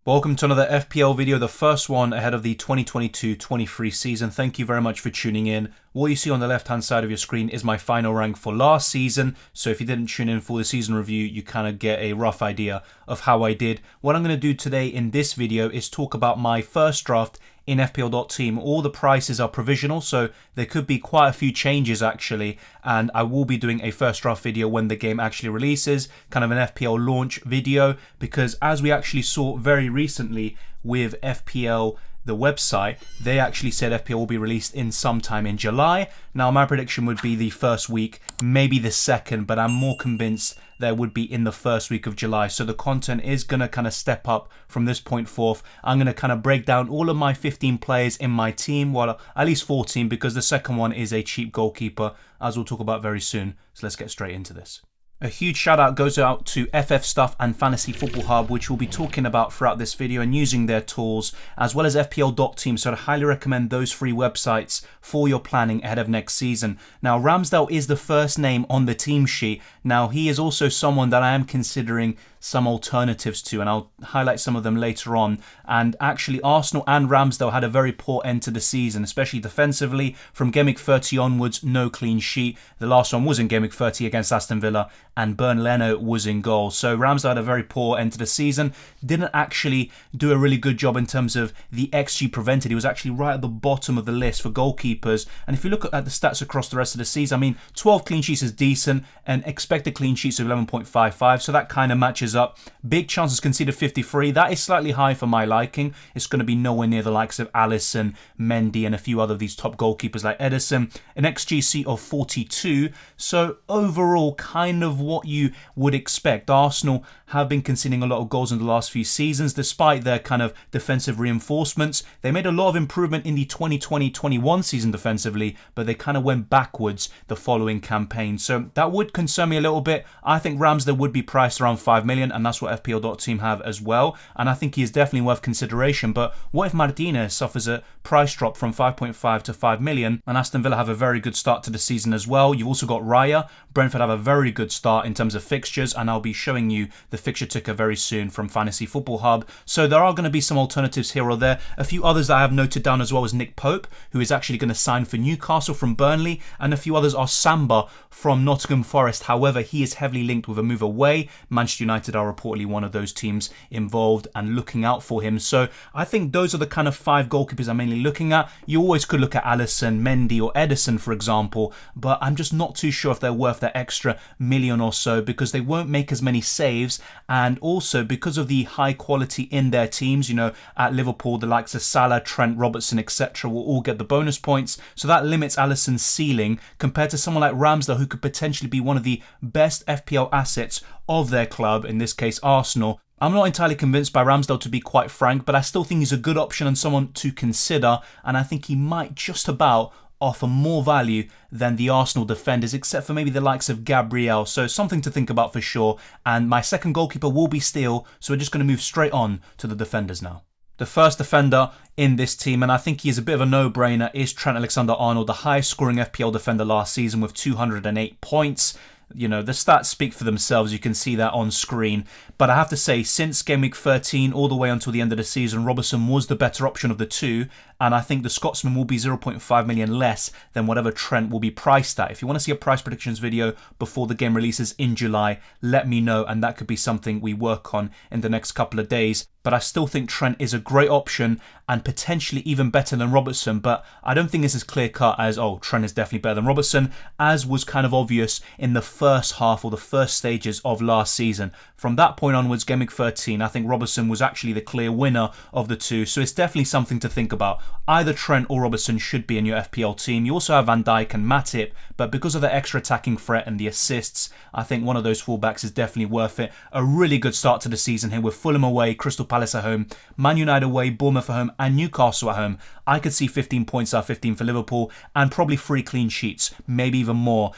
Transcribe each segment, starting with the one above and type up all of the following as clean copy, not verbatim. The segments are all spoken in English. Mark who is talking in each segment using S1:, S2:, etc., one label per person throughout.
S1: Welcome to another FPL video, the first one ahead of the 2022-23 season. Thank you very much for tuning in. What you see on the left hand side of your screen is my final rank for last season. So if you didn't tune in for the season review, you kind of get a rough idea of how I did. What I'm going to do today in this video is talk about my first draft in fpl.team. All the prices are provisional, so there could be quite a few changes actually, and I will be doing a first draft video when the game actually releases, kind of an FPL launch video, because as we actually saw very recently with FPL, the website, they actually said FPL will be released in sometime in July. Now my prediction would be the first week, maybe the second, but I'm more convinced that it would be in the first week of July. So the content is going to kind of step up from this point forth. I'm going to kind of break down all of my 15 players in my team, well, at least 14, because the second one is a cheap goalkeeper, as we'll talk about very soon. So let's get straight into this. A huge shout out goes out to FF Stuff and Fantasy Football Hub, which we'll be talking about throughout this video and using their tools, as well as fpl.team. So I'd highly recommend those free websites for your planning ahead of next season. Now, Ramsdale is the first name on the team sheet. Now, he is also someone that I am considering some alternatives to, and I'll highlight some of them later on. And actually, Arsenal and Ramsdale had a very poor end to the season, especially defensively. From Gameweek 30 onwards, no clean sheet. The last one was in Gameweek 30 against Aston Villa, and Bernd Leno was in goal. So Ramsdale had a very poor end to the season. Didn't actually do a really good job in terms of the XG prevented. He was actually right at the bottom of the list for goalkeepers. And if you look at the stats across the rest of the season, I mean, 12 clean sheets is decent, and expected clean sheets of 11.55. So that kind of matches up. Big chances conceded 53. That is slightly high for my liking. It's going to be nowhere near the likes of Alisson, Mendy, and a few other of these top goalkeepers like Ederson. An XGC of 42. So overall, kind of what you would expect. Arsenal have been conceding a lot of goals in the last few seasons, despite their kind of defensive reinforcements. They made a lot of improvement in the 2020-21 season defensively, but they kind of went backwards the following campaign. So that would concern me a little bit. I think Ramsdale would be priced around 5 million, and that's what FPL.team have as well. And I think he is definitely worth consideration. But what if Martinez suffers a price drop from 5.5 to 5 million, and Aston Villa have a very good start to the season as well? You've also got Raya. Brentford have a very good start in terms of fixtures, and I'll be showing you the fixture ticker very soon from Fantasy Football Hub. So there are going to be some alternatives here or there. A few others that I have noted down as well is Nick Pope, who is actually going to sign for Newcastle from Burnley, and a few others are Samba from Nottingham Forest. However, he is heavily linked with a move away. Manchester United are reportedly one of those teams involved and looking out for him. So I think those are the kind of 5 goalkeepers I'm mainly looking at. You always could look at Alisson, Mendy, or Ederson, for example, but I'm just not too sure if they're worth that extra million or so, because they won't make as many saves, and also because of the high quality in their teams. You know, at Liverpool, the likes of Salah, Trent, Robertson, etc. will all get the bonus points, so that limits Alisson's ceiling compared to someone like Ramsdale, who could potentially be one of the best FPL assets of their club, in this case Arsenal. I'm not entirely convinced by Ramsdale, to be quite frank, but I still think he's a good option and someone to consider, and I think he might just about offer more value than the Arsenal defenders, except for maybe the likes of Gabriel. So something to think about for sure. And my second goalkeeper will be Steele, so we're just going to move straight on to the defenders now. The first defender in this team, and I think he is a bit of a no-brainer, is Trent Alexander-Arnold, the highest scoring FPL defender last season with 208 points. You know, the stats speak for themselves. You can see that on screen. But I have to say, since Game Week 13 all the way until the end of the season, Robertson was the better option of the two. And I think the Scotsman will be 0.5 million less than whatever Trent will be priced at. If you want to see a price predictions video before the game releases in July, let me know. And that could be something we work on in the next couple of days. But I still think Trent is a great option and potentially even better than Robertson. But I don't think it's as clear cut as, oh, Trent is definitely better than Robertson, as was kind of obvious in the first half or the first stages of last season. From that point onwards, Game Week 13, I think Robertson was actually the clear winner of the two. So it's definitely something to think about. Either Trent or Robertson should be in your FPL team. You also have Van Dijk and Matip, but because of the extra attacking threat and the assists, I think one of those fullbacks is definitely worth it. A really good start to the season here with Fulham away, Crystal Palace at home, Man United away, Bournemouth at home, and Newcastle at home. I could see 15 points out of 15 for Liverpool, and probably 3 clean sheets, maybe even more,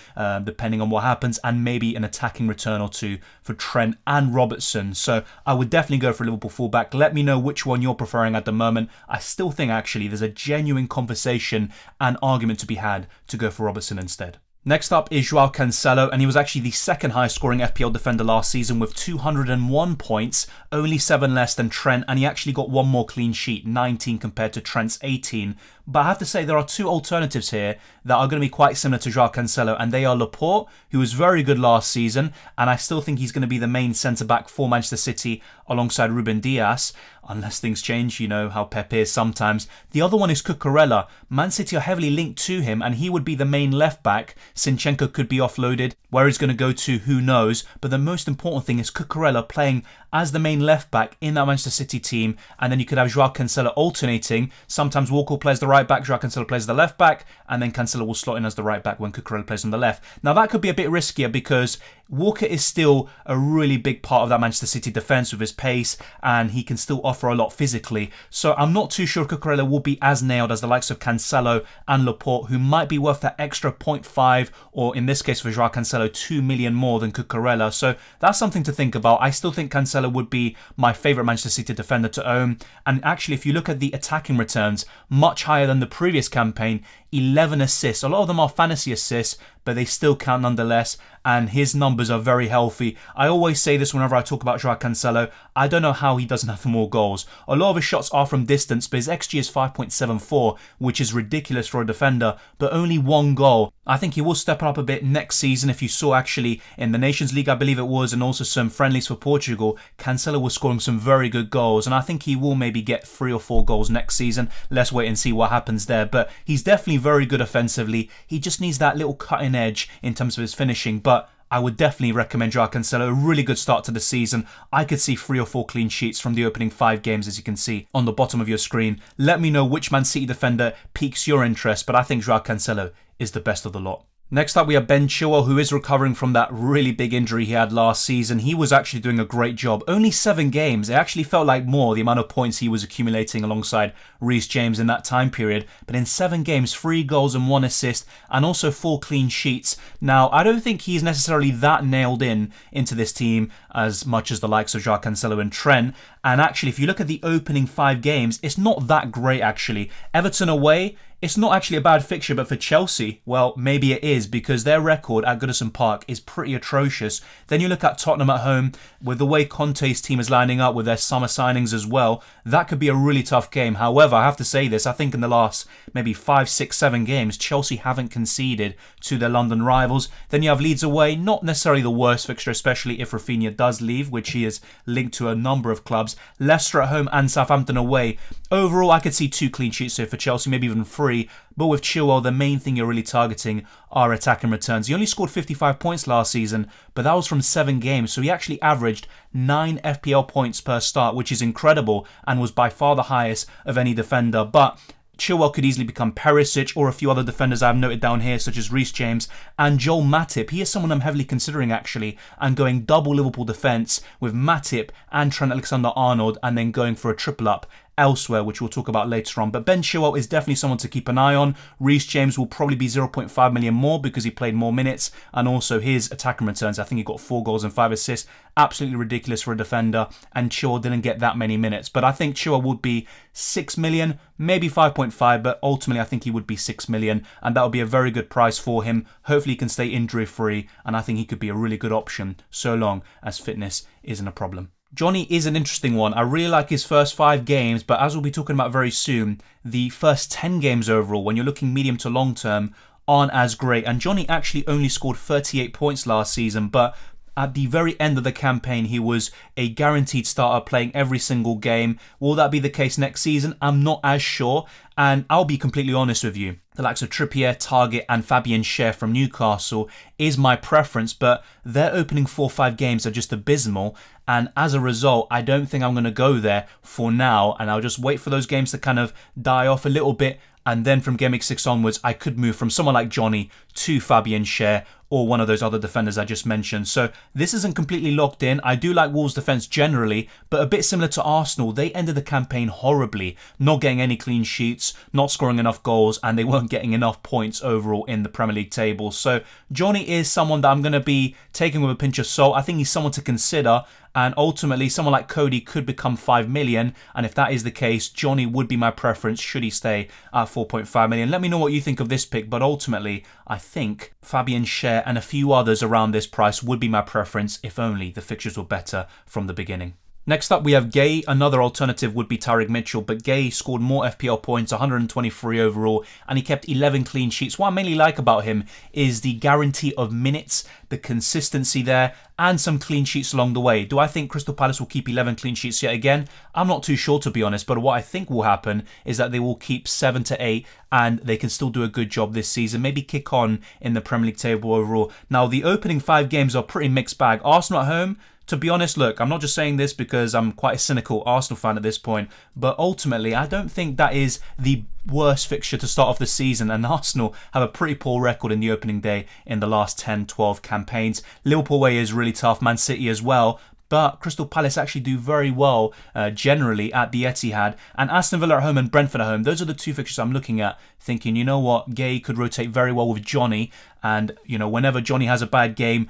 S1: depending on what happens, and maybe an attacking return or two for Trent and Robertson. So I would definitely go for a Liverpool fullback. Let me know which one you're preferring at the moment. I still think actually there's a genuine conversation and argument to be had to go for Robertson instead. Next up is Joao Cancelo, and he was actually the second highest scoring FPL defender last season with 201 points, only 7 less than Trent, and he actually got one more clean sheet, 19 compared to Trent's 18. But I have to say there are two alternatives here that are going to be quite similar to Joao Cancelo, and they are Laporte, who was very good last season, and I still think he's going to be the main centre-back for Manchester City alongside Ruben Dias, unless things change, you know how Pep is sometimes. The other one is Cucurella. Man City are heavily linked to him, and he would be the main left-back. Zinchenko could be offloaded. Where he's going to go to, who knows? But the most important thing is Cucurella playing as the main left-back in that Manchester City team, and then you could have Joao Cancelo alternating. Sometimes Walker plays the right-back, Joao Cancelo plays the left-back, and then Cancelo will slot in as the right-back when Cucurella plays on the left. Now that could be a bit riskier because Walker is still a really big part of that Manchester City defence with his pace, and he can still offer a lot physically. So I'm not too sure Cucurella will be as nailed as the likes of Cancelo and Laporte, who might be worth that extra 0.5, or in this case for Joao Cancelo, 2 million more than Cucurella. So that's something to think about. I still think Cancelo would be my favourite Manchester City defender to own. And actually, if you look at the attacking returns, much higher than the previous campaign, 11 assists. A lot of them are fantasy assists, but they still count nonetheless, and his numbers are very healthy. I always say this whenever I talk about Joao Cancelo. I don't know how he doesn't have more goals. A lot of his shots are from distance, but his XG is 5.74, which is ridiculous for a defender, but only one goal. I think he will step up a bit next season. If you saw actually in the Nations League, I believe it was, and also some friendlies for Portugal, Cancelo was scoring some very good goals, and I think he will maybe get 3 or 4 goals next season. Let's wait and see what happens there, but he's definitely very good offensively. He just needs that little cutting edge in terms of his finishing, but I would definitely recommend Joao Cancelo. A really good start to the season. I could see 3 or 4 clean sheets from the opening 5 games, as you can see on the bottom of your screen. Let me know which Man City defender piques your interest, but I think Joao Cancelo is the best of the lot. Next up, we have Ben Chilwell, who is recovering from that really big injury he had last season. He was actually doing a great job. Only 7 games. It actually felt like more, the amount of points he was accumulating alongside Reece James in that time period. But in 7 games, 3 goals and 1 assist, and also 4 clean sheets. Now, I don't think he's necessarily that nailed into this team as much as the likes of Joao Cancelo and Trent. And actually, if you look at the opening 5 games, it's not that great, actually. Everton away, it's not actually a bad fixture, but for Chelsea, well, maybe it is, because their record at Goodison Park is pretty atrocious. Then you look at Tottenham at home, with the way Conte's team is lining up with their summer signings as well, that could be a really tough game. However, I have to say this, I think in the last maybe 5, 6, 7 games, Chelsea haven't conceded to their London rivals. Then you have Leeds away, not necessarily the worst fixture, especially if Rafinha does leave, which he is linked to a number of clubs. Leicester at home and Southampton away. Overall, I could see 2 clean sheets here for Chelsea, maybe even 3. But with Chilwell, the main thing you're really targeting are attacking returns. He only scored 55 points last season, but that was from 7 games. So he actually averaged 9 FPL points per start, which is incredible and was by far the highest of any defender. But Chilwell could easily become Perisic or a few other defenders I've noted down here, such as Reece James and Joel Matip. He is someone I'm heavily considering, actually, and going double Liverpool defence with Matip and Trent Alexander-Arnold, and then going for a triple up elsewhere, which we'll talk about later on. But Ben Chilwell is definitely someone to keep an eye on. Reece James will probably be 0.5 million more because he played more minutes, and also his attacking returns. I think he got 4 goals and 5 assists. Absolutely ridiculous for a defender, and Chilwell didn't get that many minutes. But I think Chilwell would be 6 million, maybe 5.5, but ultimately I think he would be 6 million, and that would be a very good price for him. Hopefully he can stay injury free, and I think he could be a really good option so long as fitness isn't a problem. Johnny is an interesting one. I really like his first 5 games, but as we'll be talking about very soon, the first 10 games overall, when you're looking medium to long term, aren't as great. And Johnny actually only scored 38 points last season, but at the very end of the campaign, he was a guaranteed starter playing every single game. Will that be the case next season? I'm not as sure. And I'll be completely honest with you. The likes of Trippier, Target and Fabian Schär from Newcastle is my preference, but their opening 4-5 games are just abysmal. And as a result, I don't think I'm going to go there for now. And I'll just wait for those games to kind of die off a little bit. And then from Game Week 6 onwards, I could move from someone like Johnny to Fabian Schär or one of those other defenders I just mentioned. So this isn't completely locked in. I do like Wolves' defence generally, but a bit similar to Arsenal, they ended the campaign horribly, not getting any clean sheets, not scoring enough goals, and they weren't getting enough points overall in the Premier League table. So Johnny is someone that I'm going to be taking with a pinch of salt. I think he's someone to consider, And ultimately, someone like Cody could become 5 million. And if that is the case, Johnny would be my preference should he stay at 4.5 million. Let me know what you think of this pick. But ultimately, I think Fabian Schär and a few others around this price would be my preference if only the fixtures were better from the beginning. Next up, we have Gay. Another alternative would be Tyrick Mitchell, but Gay scored more FPL points, 123 overall, and he kept 11 clean sheets. What I mainly like about him is the guarantee of minutes, the consistency there, and some clean sheets along the way. Do I think Crystal Palace will keep 11 clean sheets yet again? I'm not too sure, to be honest, but what I think will happen is that they will keep 7 to 8 and they can still do a good job this season. Maybe kick on in the Premier League table overall. Now, the opening 5 games are pretty mixed bag. Arsenal at home, to be honest, look, I'm not just saying this because I'm quite a cynical Arsenal fan at this point, but ultimately, I don't think that is the worst fixture to start off the season, and Arsenal have a pretty poor record in the opening day in the last 10-12 campaigns. Liverpool away is really tough, Man City as well, but Crystal Palace actually do very well generally at the Etihad. And Aston Villa at home and Brentford at home, those are the 2 fixtures I'm looking at, thinking, you know what, Gay could rotate very well with Johnny. And, you know, whenever Johnny has a bad game,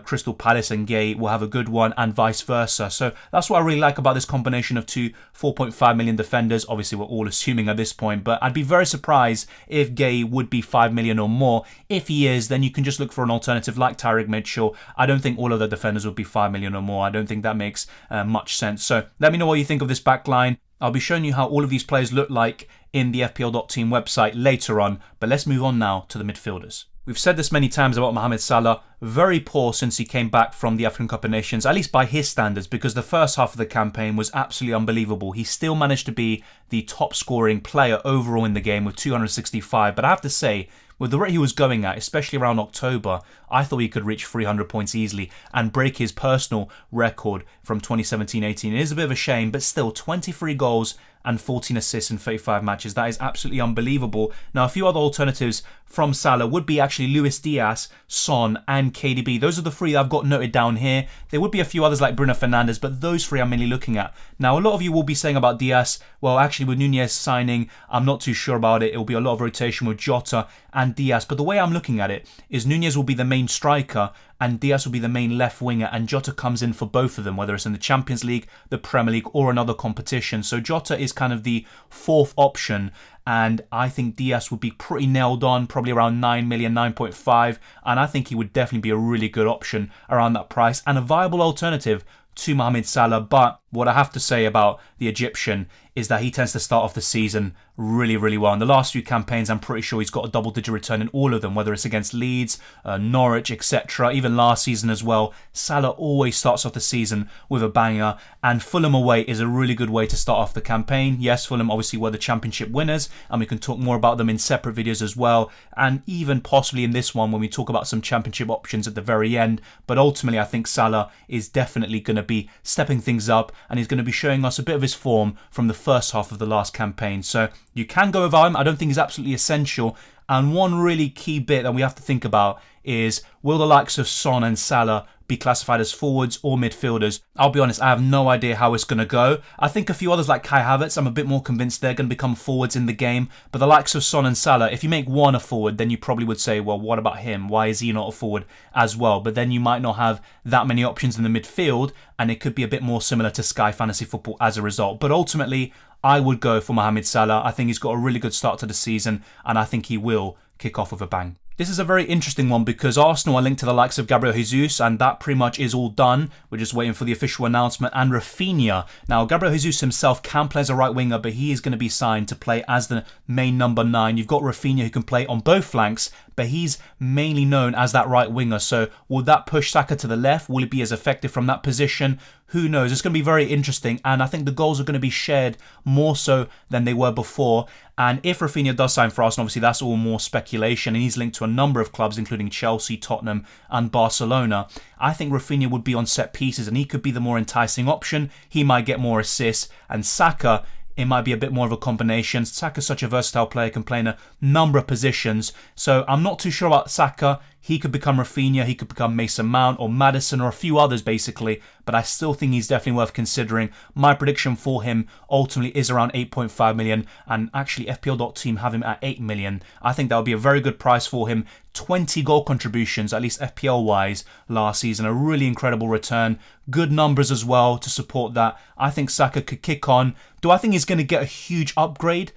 S1: Crystal Palace and Gay will have a good one and vice versa. So that's what I really like about this combination of 2 4.5 million defenders. Obviously, we're all assuming at this point, but I'd be very surprised if Gay would be 5 million or more. If he is, then you can just look for an alternative like Tyrick Mitchell. I don't think all of the defenders would be 5 million or more. I don't think that makes much sense. So let me know what you think of this back line. I'll be showing you how all of these players look like in the fpl.team website later on, but let's move on now to the midfielders. We've said this many times about Mohamed Salah, very poor since he came back from the African Cup of Nations, at least by his standards, because the first half of the campaign was absolutely unbelievable. He still managed to be the top scoring player overall in the game with 265, but I have to say, with the rate he was going at, especially around October, I thought he could reach 300 points easily and break his personal record from 2017-18. It is a bit of a shame, but still 23 goals and 14 assists in 35 matches. That is absolutely unbelievable. Now, a few other alternatives from Salah would be actually Luis Diaz, Son and KDB. Those are the 3 that I've got noted down here. There would be a few others like Bruno Fernandes, but those 3 I'm mainly looking at. Now, a lot of you will be saying about Diaz, well, actually with Núñez signing, I'm not too sure about it. It will be a lot of rotation with Jota and Diaz. But the way I'm looking at it is Núñez will be the main striker and Diaz will be the main left winger, and Jota comes in for both of them, whether it's in the Champions League, the Premier League or another competition. So Jota is kind of the 4th option, and I think Diaz would be pretty nailed on, probably around 9 million, 9.5, and I think he would definitely be a really good option around that price and a viable alternative to Mohamed Salah. But what I have to say about the Egyptian is that he tends to start off the season really, really well. In the last few campaigns, I'm pretty sure he's got a double-digit return in all of them, whether it's against Leeds, Norwich, etc. Even last season as well, Salah always starts off the season with a banger, and Fulham away is a really good way to start off the campaign. Yes, Fulham obviously were the championship winners, and we can talk more about them in separate videos as well, and even possibly in this one when we talk about some championship options at the very end. But ultimately, I think Salah is definitely going to be stepping things up, and he's going to be showing us a bit of his form from the first half of the last campaign. So you can go without him. I don't think he's absolutely essential. And one really key bit that we have to think about is, will the likes of Son and Salah be classified as forwards or midfielders? I'll be honest, I have no idea how it's going to go. I think a few others like Kai Havertz, I'm a bit more convinced they're going to become forwards in the game. But the likes of Son and Salah, if you make one a forward, then you probably would say, well, what about him? Why is he not a forward as well? But then you might not have that many options in the midfield, and it could be a bit more similar to Sky Fantasy Football as a result. But ultimately, I would go for Mohamed Salah. I think he's got a really good start to the season, and I think he will kick off with a bang. This is a very interesting one because Arsenal are linked to the likes of Gabriel Jesus, and that pretty much is all done. We're just waiting for the official announcement. And Rafinha. Now, Gabriel Jesus himself can play as a right winger, but he is going to be signed to play as the main number 9. You've got Rafinha who can play on both flanks, but he's mainly known as that right winger. So will that push Saka to the left? Will it be as effective from that position? Who knows? It's going to be very interesting, and I think the goals are going to be shared more so than they were before. And if Rafinha does sign for Arsenal, obviously that's all more speculation, and he's linked to a number of clubs, including Chelsea, Tottenham and Barcelona. I think Rafinha would be on set pieces, and he could be the more enticing option. He might get more assists, and Saka, it might be a bit more of a combination. Saka's such a versatile player, can play in a number of positions. So I'm not too sure about Saka. He could become Rafinha, he could become Mason Mount or Maddison or a few others basically. but I still think he's definitely worth considering. My prediction for him ultimately is around 8.5 million, and actually FPL.team have him at 8 million. I think that would be a very good price for him. 20 goal contributions, at least FPL-wise, last season. A really incredible return. Good numbers as well to support that. I think Saka could kick on. Do I think he's going to get a huge upgrade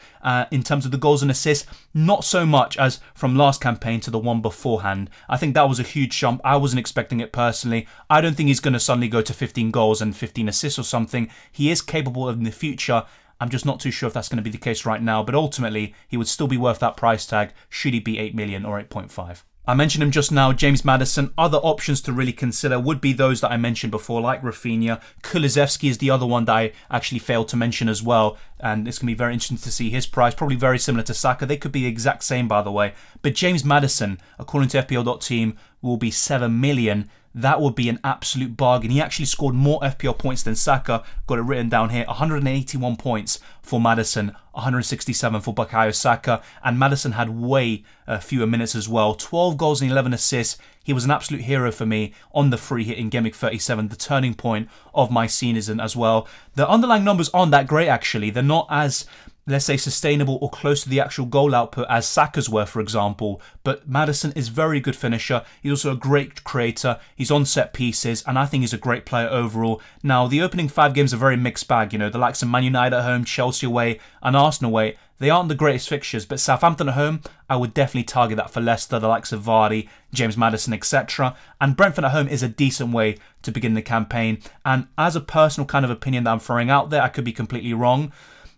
S1: in terms of the goals and assists? Not so much as from last campaign to the one beforehand. I think that was a huge jump. I wasn't expecting it personally. I don't think he's going to suddenly go to 15 goals and 15 assists or something. He is capable of in the future. I'm just not too sure if that's going to be the case right now, but ultimately, he would still be worth that price tag should he be 8 million or 8.5. I mentioned him just now, James Maddison. Other options to really consider would be those that I mentioned before, like Rafinha. Kulusevski is the other one that I actually failed to mention as well, and it's going to be very interesting to see his price. Probably very similar to Saka. They could be the exact same, by the way. But James Maddison, according to FPL.team, will be 7 million. That would be an absolute bargain. He actually scored more FPL points than Saka. Got it written down here. 181 points for Maddison, 167 for Bukayo Saka. And Maddison had way fewer minutes as well. 12 goals and 11 assists. He was an absolute hero for me on the free hit in Gameweek 37, the turning point of my season as well. The underlying numbers aren't that great, actually. They're not as, let's say, sustainable or close to the actual goal output as Saka's were, for example. But Maddison is a very good finisher. He's also a great creator. He's on set pieces, and I think he's a great player overall. Now, the opening 5 games are very mixed bag. You know, the likes of Man United at home, Chelsea away, and Arsenal away. They aren't the greatest fixtures, but Southampton at home, I would definitely target that for Leicester, the likes of Vardy, James Maddison, etc. And Brentford at home is a decent way to begin the campaign. And as a personal kind of opinion that I'm throwing out there, I could be completely wrong.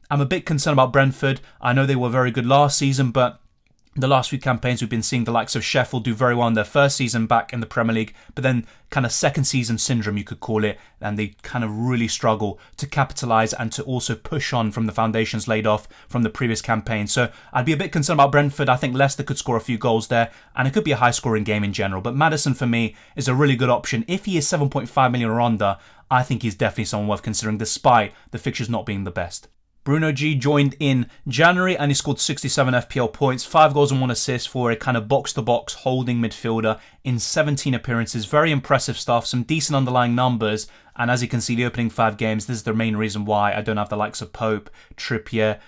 S1: I'm a bit concerned about Brentford. I know they were very good last season, but the last few campaigns we've been seeing the likes of Sheffield do very well in their first season back in the Premier League, but then kind of second season syndrome, you could call it, and they kind of really struggle to capitalise and to also push on from the foundations laid off from the previous campaign. So I'd be a bit concerned about Brentford. I think Leicester could score a few goals there, and it could be a high-scoring game in general. But Maddison, for me, is a really good option. If he is 7.5 million or under, I think he's definitely someone worth considering, despite the fixtures not being the best. Bruno G joined in January and he scored 67 FPL points, 5 goals and 1 assist for a kind of box-to-box holding midfielder in 17 appearances. Very impressive stuff, some decent underlying numbers, and as you can see, the opening 5 games, this is the main reason why I don't have the likes of Pope, Trippier,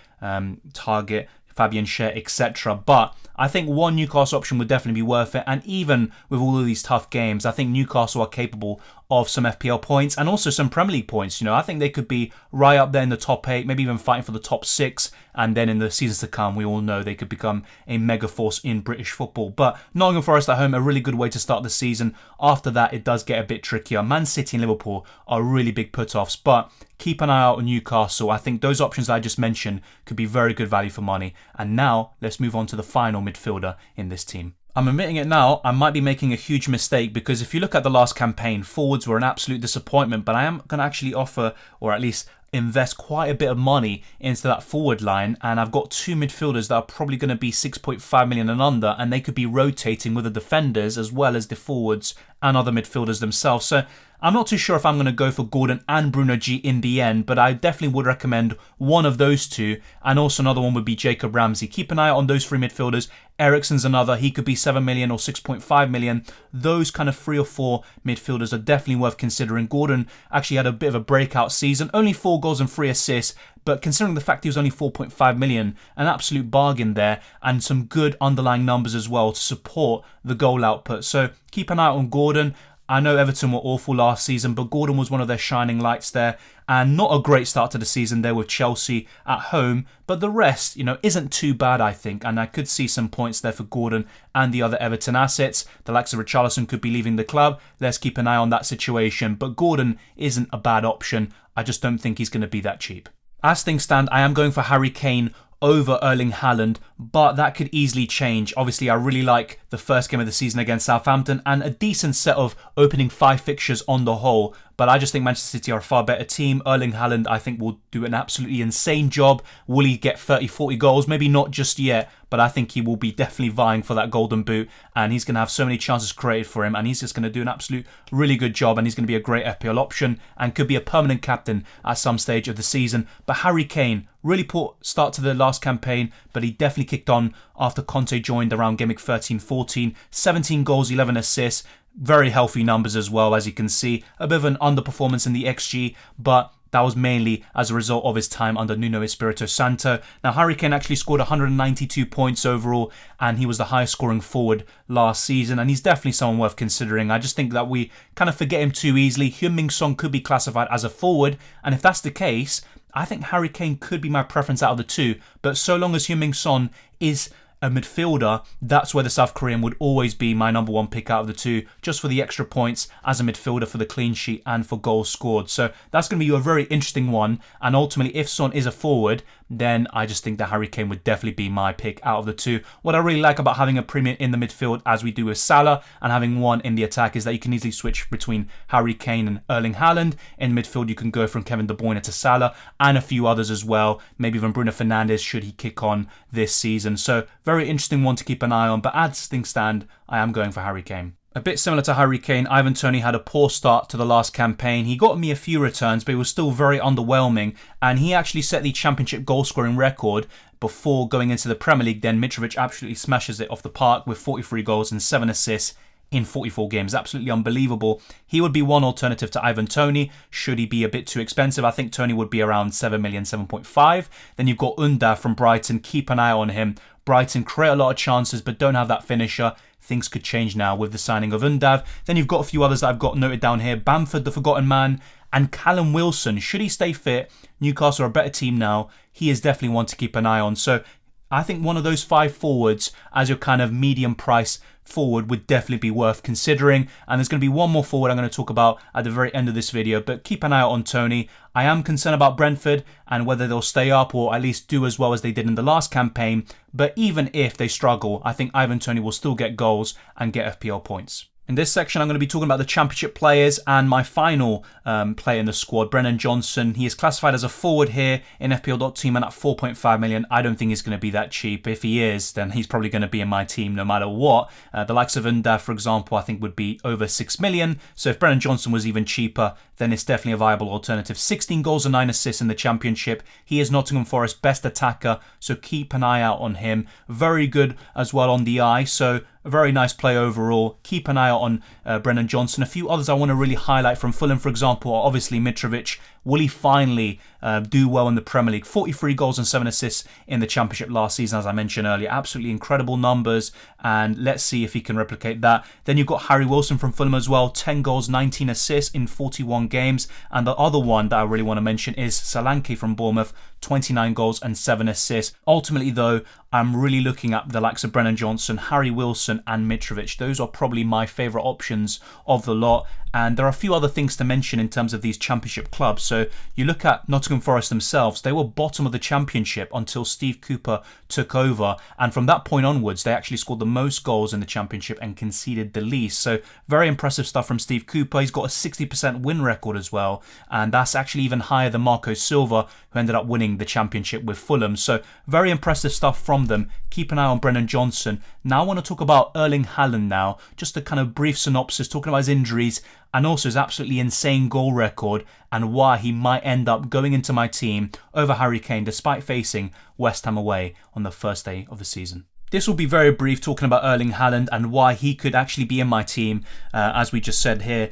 S1: Target, Fabian Schär, etc. But I think one Newcastle option would definitely be worth it, and even with all of these tough games, I think Newcastle are capable of some FPL points and also some Premier League points. You know, I think they could be right up there in the top 8, maybe even fighting for the top 6, and then in the seasons to come, we all know they could become a mega force in British football. But Nottingham Forest at home, a really good way to start the season. After that, it does get a bit trickier. Man City and Liverpool are really big put-offs, but keep an eye out on Newcastle. I think those options that I just mentioned could be very good value for money. And now, let's move on to the final midfielder in this team. I'm admitting it now, I might be making a huge mistake, because if you look at the last campaign, forwards were an absolute disappointment, but I am going to actually offer, or at least invest quite a bit of money into that forward line, and I've got 2 midfielders that are probably going to be 6.5 million and under, and they could be rotating with the defenders as well as the forwards and other midfielders themselves. So I'm not too sure if I'm going to go for Gordon and Bruno G in the end, but I definitely would recommend one of those two, and also another one would be Jacob Ramsey. Keep an eye out on those 3 midfielders. Eriksen's another, he could be 7 million or 6.5 million. Those kind of 3 or 4 midfielders are definitely worth considering. Gordon actually had a bit of a breakout season, only 4 goals and 3 assists, but considering the fact he was only 4.5 million, an absolute bargain there, and some good underlying numbers as well to support the goal output. So keep an eye out on Gordon. I know Everton were awful last season, but Gordon was one of their shining lights there, and not a great start to the season there with Chelsea at home, but the rest, you know, isn't too bad, I think, and I could see some points there for Gordon and the other Everton assets. The likes of Richarlison could be leaving the club. Let's keep an eye on that situation, but Gordon isn't a bad option. I just don't think he's going to be that cheap. As things stand, I am going for Harry Kane over Erling Haaland, but that could easily change. Obviously, I really like the first game of the season against Southampton and a decent set of opening 5 fixtures on the whole, but I just think Manchester City are a far better team. Erling Haaland, I think, will do an absolutely insane job. Will he get 30, 40 goals? Maybe not just yet, but I think he will be definitely vying for that golden boot, and he's going to have so many chances created for him, and he's just going to do an absolute really good job, and he's going to be a great FPL option and could be a permanent captain at some stage of the season. But Harry Kane, really poor start to the last campaign, but he definitely kicked on after Conte joined around Gameweek 13-14. 17 goals, 11 assists. Very healthy numbers as well, as you can see. A bit of an underperformance in the XG, but that was mainly as a result of his time under Nuno Espirito Santo. Now, Harry Kane actually scored 192 points overall, and he was the highest scoring forward last season, and he's definitely someone worth considering. I just think that we kind of forget him too easily. Heung-min Son could be classified as a forward, and if that's the case, I think Harry Kane could be my preference out of the two, but so long as Heung-min Son is a midfielder, that's where the South Korean would always be my number one pick out of the two, just for the extra points as a midfielder, for the clean sheet and for goals scored. So that's going to be a very interesting one, and ultimately if Son is a forward, then I just think that Harry Kane would definitely be my pick out of the two. What I really like about having a premium in the midfield, as we do with Salah, and having one in the attack, is that you can easily switch between Harry Kane and Erling Haaland. In midfield, you can go from Kevin De Bruyne to Salah, and a few others as well, maybe even Bruno Fernandes should he kick on this season. So very interesting one to keep an eye on, but as things stand, I am going for Harry Kane. A bit similar to Harry Kane, Ivan Toney had a poor start to the last campaign. He got me a few returns, but it was still very underwhelming, and he actually set the championship goal scoring record before going into the Premier League. Then Mitrovic absolutely smashes it off the park with 43 goals and 7 assists in 44 games. Absolutely unbelievable. He would be one alternative to Ivan Toney should he be a bit too expensive. I think Toney would be around 7 million, 7.5. Then you've got Undav from Brighton. Keep an eye on him. Brighton create a lot of chances but don't have that finisher. Things could change now with the signing of Undav. Then you've got a few others that I've got noted down here. Bamford, the forgotten man, and Callum Wilson. Should he stay fit, Newcastle are a better team now. He is definitely one to keep an eye on. So I think one of those 5 forwards as your kind of medium price forward would definitely be worth considering. And there's going to be one more forward I'm going to talk about at the very end of this video, but keep an eye out on Toney. I am concerned about Brentford and whether they'll stay up or at least do as well as they did in the last campaign. But even if they struggle, I think Ivan Toney will still get goals and get FPL points. In this section, I'm going to be talking about the Championship players and my final player in the squad, Brennan Johnson. He is classified as a forward here in fpl.team and at 4.5 million. I don't think he's going to be that cheap. If he is, then he's probably going to be in my team no matter what. The likes of Undav, for example, I think would be over 6 million. So if Brennan Johnson was even cheaper, then it's definitely a viable alternative. 16 goals and 9 assists in the Championship. He is Nottingham Forest's best attacker, so keep an eye out on him. Very good as well on the eye, so a very nice play overall. Keep an eye out on Brennan Johnson. A few others I want to really highlight from Fulham, for example, are obviously Mitrovic. Will he finally do well in the Premier League? 43 goals and 7 assists in the Championship last season, as I mentioned earlier. Absolutely incredible numbers, and let's see if he can replicate that. Then you've got Harry Wilson from Fulham as well. 10 goals, 19 assists in 41 games. And the other one that I really want to mention is Solanke from Bournemouth. 29 goals and 7 assists. Ultimately, though, I'm really looking at the likes of Brennan Johnson, Harry Wilson and Mitrovic. Those are probably my favourite options of the lot. And there are a few other things to mention in terms of these Championship clubs. So you look at Nottingham Forest themselves. They were bottom of the Championship until Steve Cooper took over. And from that point onwards, they actually scored the most goals in the Championship and conceded the least. So very impressive stuff from Steve Cooper. He's got a 60% win record as well. And that's actually even higher than Marco Silva, who ended up winning the Championship with Fulham. So very impressive stuff from them. Keep an eye on Brennan Johnson. Now I want to talk about Erling Haaland now. Just a kind of brief synopsis, talking about his injuries and also his absolutely insane goal record and why he might end up going into my team over Harry Kane despite facing West Ham away on the first day of the season. This will be very brief, talking about Erling Haaland and why he could actually be in my team. As we just said here,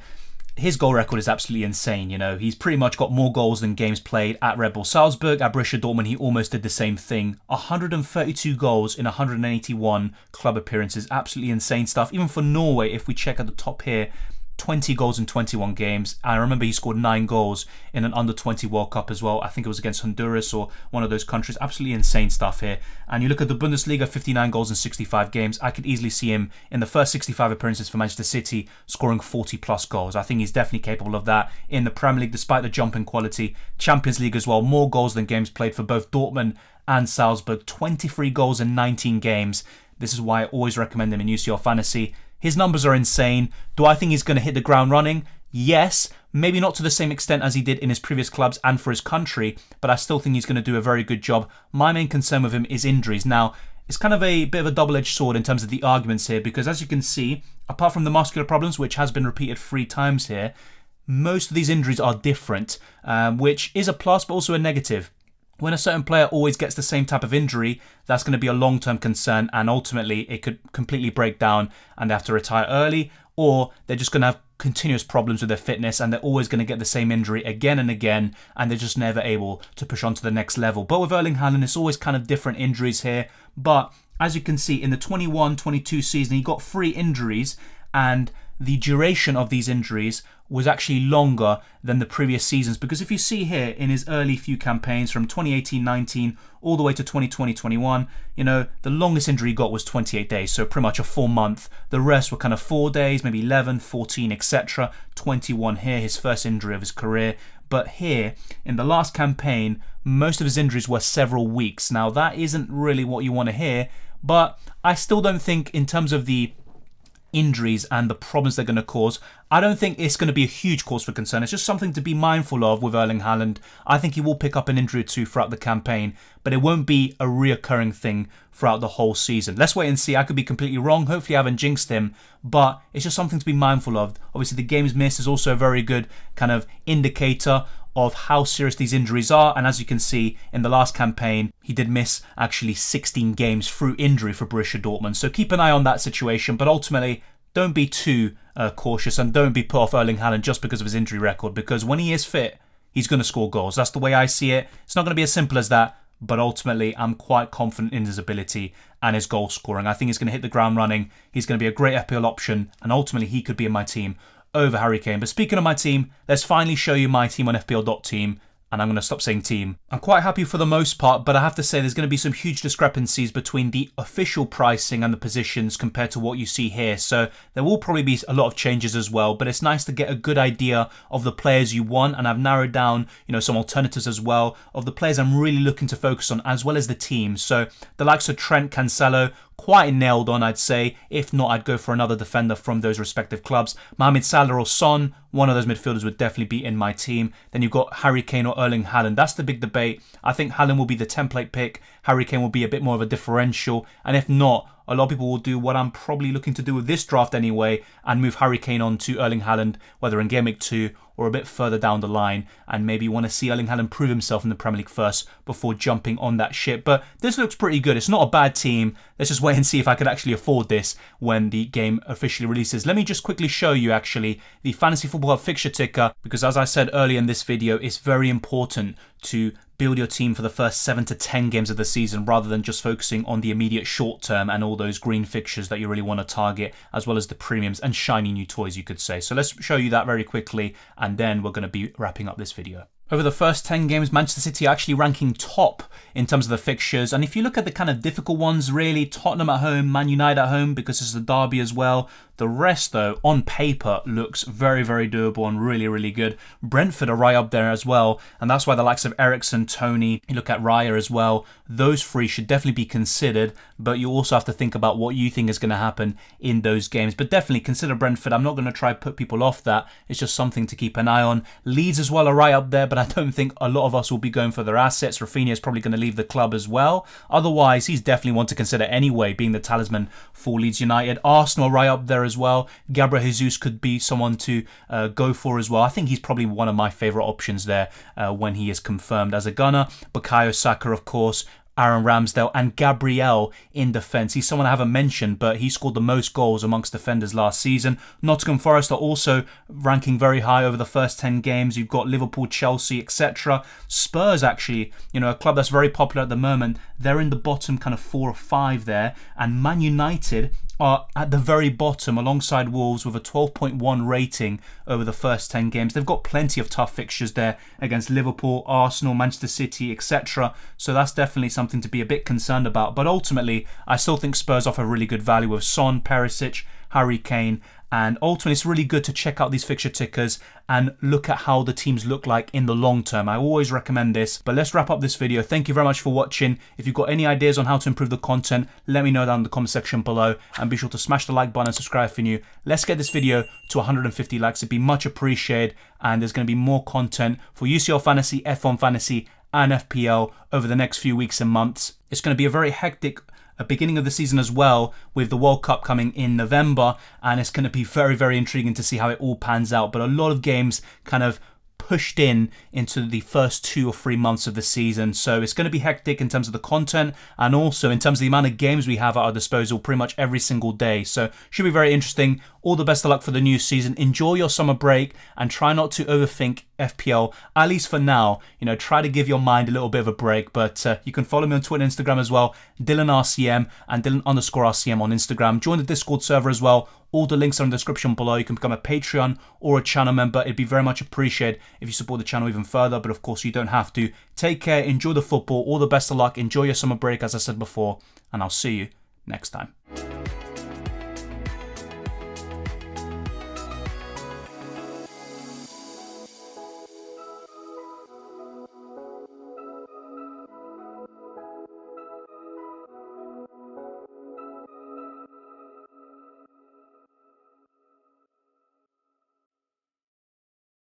S1: his goal record is absolutely insane. You know, he's pretty much got more goals than games played at Red Bull Salzburg. At Borussia Dortmund, he almost did the same thing. 132 goals in 181 club appearances. Absolutely insane stuff. Even for Norway, if we check at the top here, 20 goals in 21 games. I remember he scored 9 goals in an under-20 World Cup as well. I think it was against Honduras or one of those countries. Absolutely insane stuff here. And you look at the Bundesliga, 59 goals in 65 games. I could easily see him in the first 65 appearances for Manchester City scoring 40 plus goals. I think he's definitely capable of that in the Premier League despite the jump in quality. Champions League as well, more goals than games played for both Dortmund and Salzburg. 23 goals in 19 games. This is why I always recommend him in UCL Fantasy. His numbers are insane. Do I think he's going to hit the ground running? Yes. Maybe not to the same extent as he did in his previous clubs and for his country, but I still think he's going to do a very good job. My main concern with him is injuries. Now, it's kind of a bit of a double-edged sword in terms of the arguments here, because as you can see, apart from the muscular problems, which has been repeated 3 times here, most of these injuries are different, which is a plus but also a negative. When a certain player always gets the same type of injury, that's going to be a long-term concern, and ultimately it could completely break down and they have to retire early, or they're just going to have continuous problems with their fitness and they're always going to get the same injury again and again, and they're just never able to push on to the next level. But with Erling Haaland, it's always kind of different injuries here. But as you can see, in the 21-22 season, he got 3 injuries, and the duration of these injuries was actually longer than the previous seasons, because if you see here in his early few campaigns from 2018-19 all the way to 2020-21, the longest injury he got was 28 days, so pretty much a full month. The rest were kind of 4 days, maybe 11, 14, etc. 21 here, his first injury of his career. But here, in the last campaign, most of his injuries were several weeks. Now, that isn't really what you want to hear, but I still don't think, in terms of the injuries and the problems they're going to cause, I don't think it's going to be a huge cause for concern. It's just something to be mindful of with Erling Haaland. I think he will pick up an injury or two throughout the campaign, but it won't be a reoccurring thing throughout the whole season. Let's wait and see. I could be completely wrong. Hopefully I haven't jinxed him, but it's just something to be mindful of. Obviously the games missed is also a very good kind of indicator of how serious these injuries are, and as you can see in the last campaign, he did miss actually 16 games through injury for Borussia Dortmund. So keep an eye on that situation, but ultimately don't be too cautious and don't be put off Erling Haaland just because of his injury record, because when he is fit, he's going to score goals. That's the way I see it. It's not going to be as simple as that, but ultimately I'm quite confident in his ability and his goal scoring. I think he's going to hit the ground running. He's going to be a great FPL option, and ultimately he could be in my team over Harry Kane. But speaking of my team, let's finally show you my team on fpl.team. And I'm going to stop saying team. I'm quite happy for the most part, but I have to say there's going to be some huge discrepancies between the official pricing and the positions compared to what you see here. So there will probably be a lot of changes as well, but it's nice to get a good idea of the players you want. And I've narrowed down, some alternatives as well of the players I'm really looking to focus on, as well as the team. So the likes of Trent, Cancelo, quite nailed on, I'd say. If not, I'd go for another defender from those respective clubs. Mohamed Salah or Son, one of those midfielders would definitely be in my team. Then you've got Harry Kane or Erling Haaland. That's the big debate. I think Haaland will be the template pick. Harry Kane will be a bit more of a differential. And if not, a lot of people will do what I'm probably looking to do with this draft anyway, and move Harry Kane on to Erling Haaland, whether in Gameweek 2 or a bit further down the line, and maybe want to see Erling Haaland prove himself in the Premier League first before jumping on that ship. But this looks pretty good. It's not a bad team. Let's just wait and see if I could actually afford this when the game officially releases. Let me just quickly show you actually the Fantasy Football Hub fixture ticker, because as I said earlier in this video, it's very important to build your team for the first 7 to 10 games of the season rather than just focusing on the immediate short term and all those green fixtures that you really want to target, as well as the premiums and shiny new toys, you could say. So let's show you that very quickly, and then we're going to be wrapping up this video. Over the first 10 games, Manchester City are actually ranking top in terms of the fixtures. And if you look at the kind of difficult ones, really, Tottenham at home, Man United at home, because it's a derby as well. The rest, though, on paper, looks very, very doable and really, really good. Brentford are right up there as well, and that's why the likes of Eriksen, Tony, you look at Raya as well, those three should definitely be considered, but you also have to think about what you think is going to happen in those games. But definitely consider Brentford. I'm not going to try to put people off that. It's just something to keep an eye on. Leeds as well are right up there, but I don't think a lot of us will be going for their assets. Rafinha is probably going to leave the club as well. Otherwise, he's definitely one to consider anyway, being the talisman for Leeds United. Arsenal right up there as well. Gabriel Jesus could be someone to go for as well. I think he's probably one of my favourite options there when he is confirmed as a gunner. Bukayo Saka, of course, Aaron Ramsdale and Gabriel in defence. He's someone I haven't mentioned, but he scored the most goals amongst defenders last season. Nottingham Forest are also ranking very high over the first 10 games. You've got Liverpool, Chelsea, etc. Spurs, actually, a club that's very popular at the moment. They're in the bottom kind of 4 or 5 there. And Man United are at the very bottom alongside Wolves with a 12.1 rating over the first 10 games. They've got plenty of tough fixtures there against Liverpool, Arsenal, Manchester City, etc. So that's definitely something to be a bit concerned about. But ultimately, I still think Spurs offer really good value with Son, Perisic, Harry Kane, and ultimately it's really good to check out these fixture tickers and look at how the teams look like in the long term. I always recommend this. But let's wrap up this video. Thank you very much for watching. If you've got any ideas on how to improve the content, let me know down in the comment section below, and be sure to smash the like button and subscribe if you're new. Let's get this video to 150 likes. It'd be much appreciated, and there's going to be more content for UCL Fantasy, F1 Fantasy and FPL over the next few weeks and months. It's going to be a very hectic beginning of the season as well, with the World Cup coming in November, and it's going to be very, very intriguing to see how it all pans out. But a lot of games kind of pushed into the first 2 or 3 months of the season. So it's going to be hectic in terms of the content and also in terms of the amount of games we have at our disposal pretty much every single day. So should be very interesting. All the best of luck for the new season. Enjoy your summer break and try not to overthink FPL, at least for now. Try to give your mind a little bit of a break. But you can follow me on Twitter and Instagram as well, DylanRCM and Dylan_RCM on Instagram. Join the Discord server as well. All the links are in the description below. You can become a Patreon or a channel member. It'd be very much appreciated if you support the channel even further. But of course, you don't have to. Take care. Enjoy the football. All the best of luck. Enjoy your summer break, as I said before. And I'll see you next time.